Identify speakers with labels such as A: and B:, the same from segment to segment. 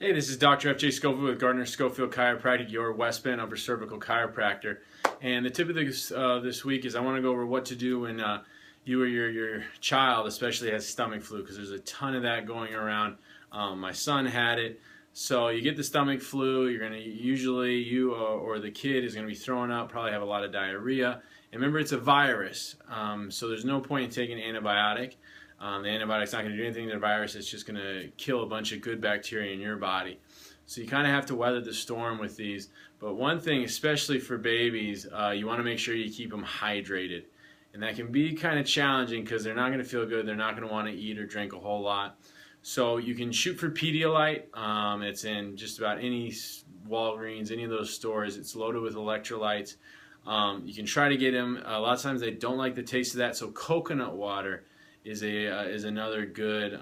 A: Hey, this is Dr. F.J. Schofield with Gardner Schofield Chiropractic, your West Bend upper cervical chiropractor. And the tip of this week is I want to go over what to do when you or your child especially has stomach flu, because there's a ton of that going around. My son had it. So you get the stomach flu, you're going to usually, you or the kid is going to be throwing up, probably have a lot of diarrhea. And remember, it's a virus, so there's no point in taking an antibiotic. The antibiotic's not going to do anything to the virus. It's just going to kill a bunch of good bacteria in your body. So you kind of have to weather the storm with these. But one thing, especially for babies, you want to make sure you keep them hydrated. And that can be kind of challenging because they're not going to feel good. They're not going to want to eat or drink a whole lot. So you can shoot for Pedialyte. It's in just about any Walgreens, any of those stores. It's loaded with electrolytes. You can try to get them. A lot of times they don't like the taste of that. So coconut water is another good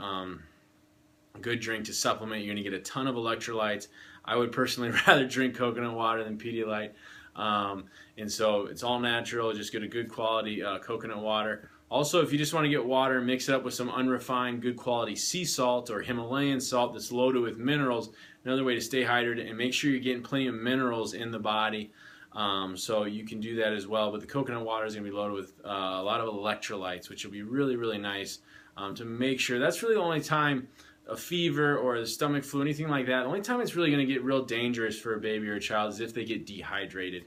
A: drink to supplement. You're going to get a ton of electrolytes. I would personally rather drink coconut water than Pedialyte. And so it's all natural. Just get a good quality coconut water. Also, if you just want to get water, mix it up with some unrefined, good quality sea salt or Himalayan salt that's loaded with minerals. Another way to stay hydrated, and make sure you're getting plenty of minerals in the body. So you can do that as well. But the coconut water is going to be loaded with a lot of electrolytes, which will be really, really nice to make sure. That's really the only time a fever or the stomach flu, anything like that, the only time it's really going to get real dangerous for a baby or a child is if they get dehydrated.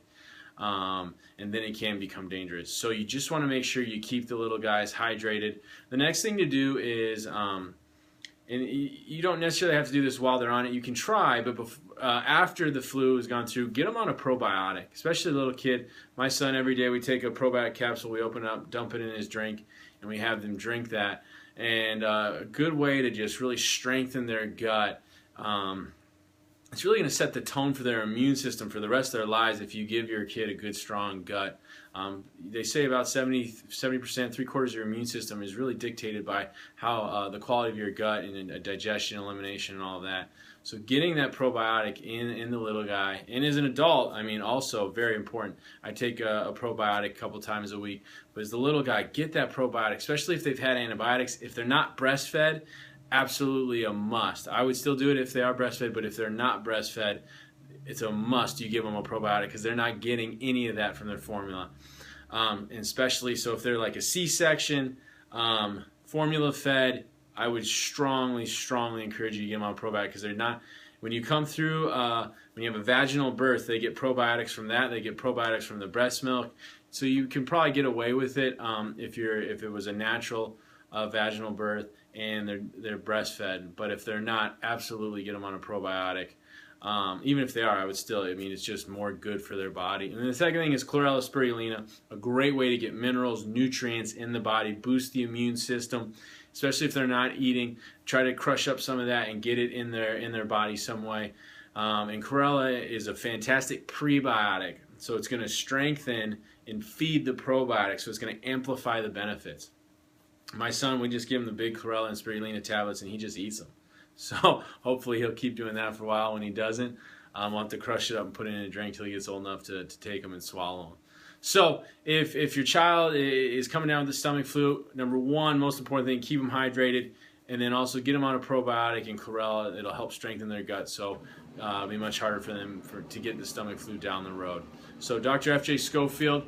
A: And then it can become dangerous. So you just want to make sure you keep the little guys hydrated. The next thing to do is, and you don't necessarily have to do this while they're on it. You can try, but after the flu has gone through, get them on a probiotic, especially the little kid. My son, every day we take a probiotic capsule, we open it up, dump it in his drink, and we have them drink that. And a good way to just really strengthen their gut. It's really going to set the tone for their immune system for the rest of their lives if you give your kid a good, strong gut. They say about 70%, 3/4 of your immune system is really dictated by how the quality of your gut and digestion, elimination, and all of that. So getting that probiotic in the little guy, and as an adult, I mean, also very important. I take a probiotic a couple times a week, but as the little guy, get that probiotic, especially if they've had antibiotics. If they're not breastfed, absolutely a must. I would still do it if they are breastfed, but if they're not breastfed, it's a must you give them a probiotic because they're not getting any of that from their formula. And especially so if they're like a C-section, formula fed, I would strongly, strongly encourage you to get them on probiotic because they're not, when you come through, when you have a vaginal birth, they get probiotics from that, they get probiotics from the breast milk. So you can probably get away with it if it was a natural vaginal birth and they're breastfed. But if they're not, absolutely get them on a probiotic. Even if they are, I would still, I mean, it's just more good for their body. And then the second thing is chlorella spirulina, a great way to get minerals, nutrients in the body, boost the immune system, especially if they're not eating. Try to crush up some of that and get it in their body some way. And chlorella is a fantastic prebiotic, so it's going to strengthen and feed the probiotics, so it's going to amplify the benefits. My son, we just give him the big chlorella and spirulina tablets, and he just eats them. So hopefully he'll keep doing that for a while. When he doesn't, we'll have to crush it up and put it in a drink till he gets old enough to take them and swallow them. So if your child is coming down with the stomach flu, number one, most important thing, keep them hydrated, and then also get them on a probiotic and chlorella. It'll help strengthen their gut, so it'll be much harder for them to get the stomach flu down the road. So Dr. F.J. Schofield,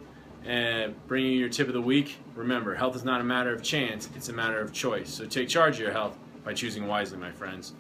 A: bringing you your tip of the week. Remember, health is not a matter of chance, it's a matter of choice. So take charge of your health by choosing wisely, my friends.